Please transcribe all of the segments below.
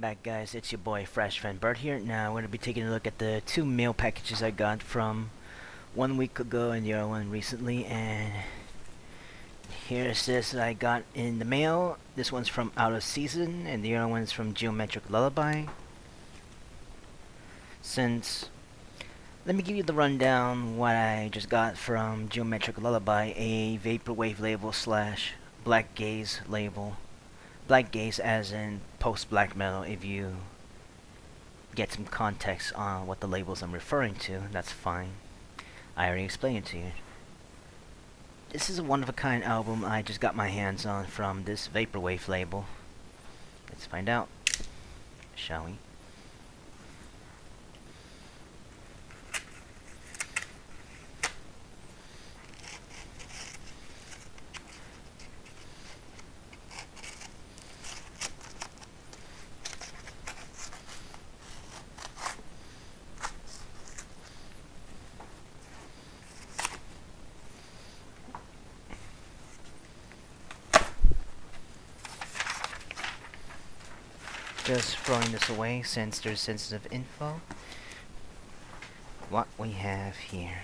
back, guys. It's your boy ThrashFanbert here. Now I'm going to be taking a look at the two mail packages I got from 1 week ago and the other one recently. And here's this that I got in the mail. This one's from Out of Season and the other one's from Geometric Lullaby. Let me give you the rundown what I just got from Geometric Lullaby, a vaporwave label slash black gaze label. Black gaze as in post-black metal. If you get some context on what the labels I'm referring to, that's fine. I already explained it to you. This is a one-of-a-kind album I just got my hands on from this vaporwave label. Let's find out, shall we? Just throwing this away since there's sensitive info. What we have here.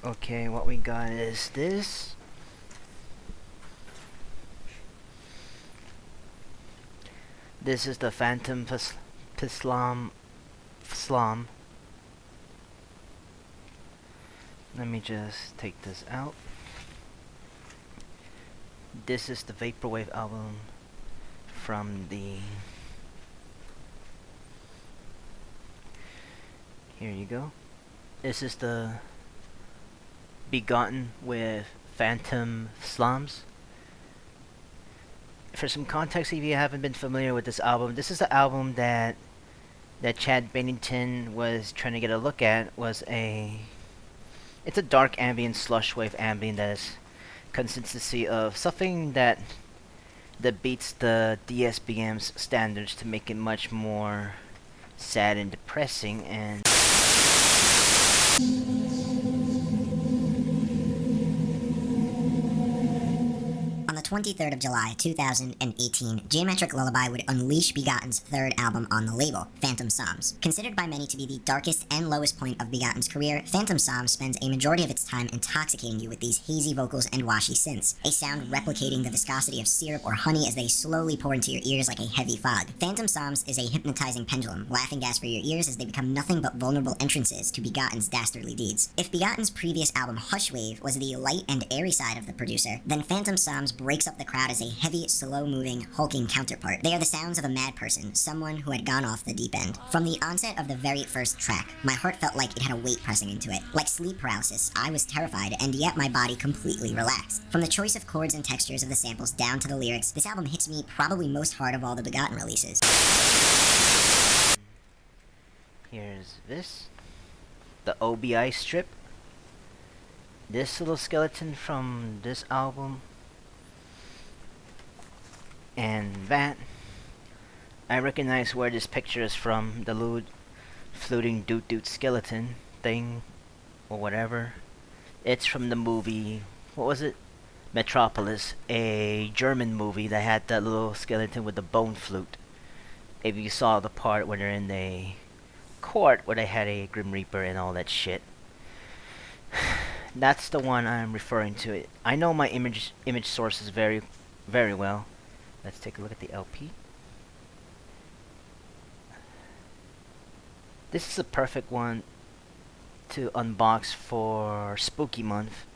Okay, what we got is this. This is the Phantom Slum. Let me just take this out. This is the vaporwave album from the. Here you go. This is the Begotten with Phantom Slums. For some context, if you haven't been familiar with this album, this is the album that Chad Pennington was trying to get a look at. It's a dark ambient, slush wave ambient that is consistency of something that beats the DSBM's standards to make it much more sad and depressing. And on the 23rd of July, 2018, Geometric Lullaby would unleash Begotten's third album on the label, Phantom Psalms. Considered by many to be the darkest and lowest point of Begotten's career, Phantom Psalms spends a majority of its time intoxicating you with these hazy vocals and washy synths, a sound replicating the viscosity of syrup or honey as they slowly pour into your ears like a heavy fog. Phantom Psalms is a hypnotizing pendulum, laughing gas for your ears as they become nothing but vulnerable entrances to Begotten's dastardly deeds. If Begotten's previous album, Hushwave, was the light and airy side of the producer, then Phantom Psalms breaks up the crowd as a heavy, slow-moving, hulking counterpart. They are the sounds of a mad person, someone who had gone off the deep end. From the onset of the very first track, my heart felt like it had a weight pressing into it. Like sleep paralysis, I was terrified, and yet my body completely relaxed. From the choice of chords and textures of the samples down to the lyrics, this album hits me probably most hard of all the Begotten releases. here's this, the OBI strip. This little skeleton from this album. And that, I recognize where this picture is from, the floating doot skeleton thing, or whatever. It's from the movie, what was it? Metropolis, a German movie that had that little skeleton with the bone flute. If you saw the part where they're in the court where they had a Grim Reaper and all that shit. That's the one I'm referring to. I know my image sources very, very well. Let's take a look at the LP. This is a perfect one to unbox for Spooky Month.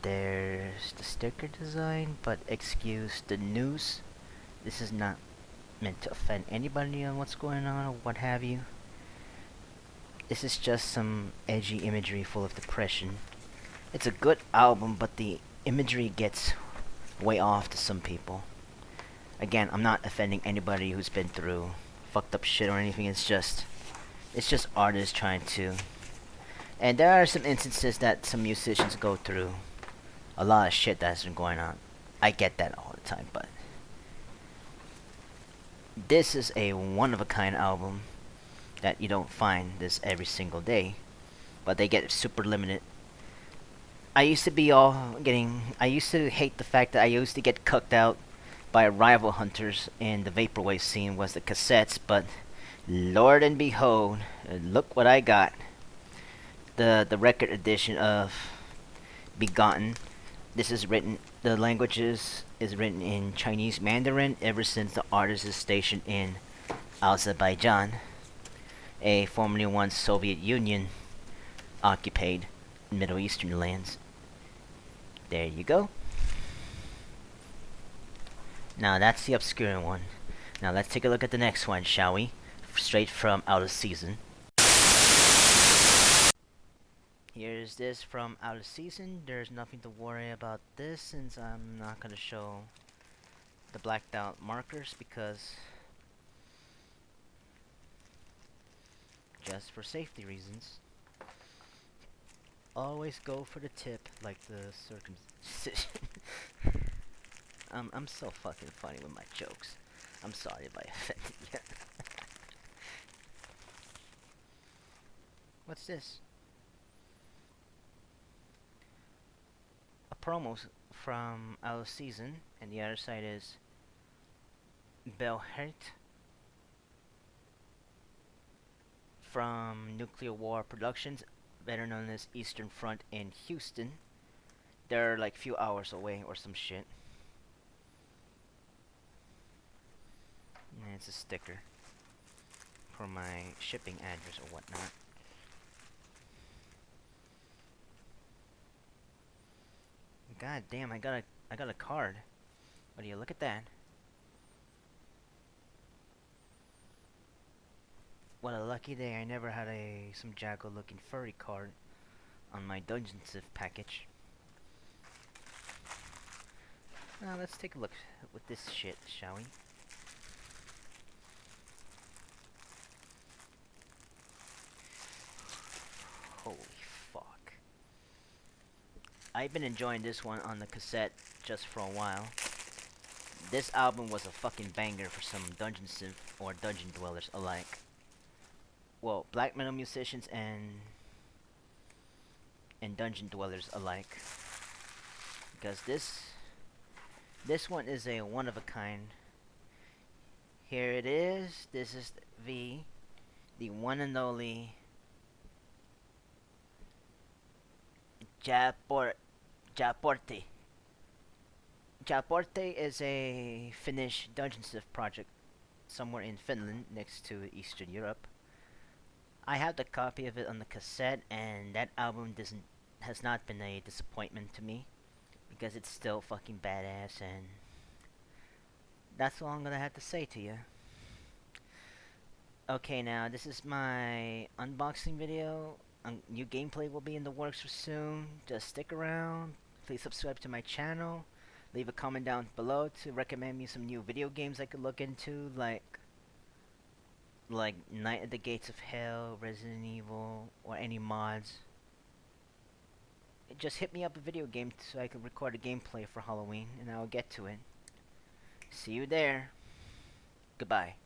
There's the sticker design, but excuse the news. This is not meant to offend anybody on what's going on or what have you. This is just some edgy imagery full of depression. It's a good album, but the imagery gets way off to some people. Again, I'm not offending anybody who's been through fucked up shit or anything. It's just artists trying to. And there are some instances that some musicians go through a lot of shit that's been going on. I get that all the time, but This is a one-of-a-kind album that you don't find this every single day, but they get super limited. I used to be all getting. I used to hate the fact that I used to get cucked out by rival hunters in the vaporwave scene was the cassettes, but Lord and behold, look what I got. The record edition of Begotten. This is written. The languages is written in Chinese Mandarin ever since the artist is stationed in Azerbaijan, a formerly once Soviet Union occupied Middle Eastern lands. There you go. Now that's the obscure one. Now let's take a look at the next one, shall we? Straight from Out of Season. Here's this from Out of Season. There's nothing to worry about this since I'm not gonna show the blacked out markers because just for safety reasons. Always go for the tip like the circumcision. I'm so fucking funny with my jokes. I'm sorry if I offended you. What's this? A promo from Out of Season, and the other side is Belhert from Nuclear War Productions, better known as Eastern Front in Houston. They're like few hours away or some shit. And it's a sticker for my shipping address or whatnot. God damn, I got a card. What do you look at that? What a lucky day, I never had some Jago looking furry card on my Dungeon Civ package. Now let's take a look with this shit, shall we? Holy fuck. I've been enjoying this one on the cassette just for a while. This album was a fucking banger for some Dungeon Civ or Dungeon Dwellers alike. Well, black metal musicians and Dungeon Dwellers alike. Because this one is a one of a kind. Here it is. This is the one and only Jaaportit. Jaaportit is a Finnish Dungeon Civ project somewhere in Finland next to Eastern Europe. I have the copy of it on the cassette, and that album has not been a disappointment to me because it's still fucking badass, and that's all I'm gonna have to say to you. Okay, now this is my unboxing video. New gameplay will be in the works soon. Just stick around. Please subscribe to my channel. Leave a comment down below to recommend me some new video games I could look into, like Night at the Gates of Hell, Resident Evil, or any mods. Just hit me up a video game so I can record a gameplay for Halloween, and I'll get to it. See you there. Goodbye.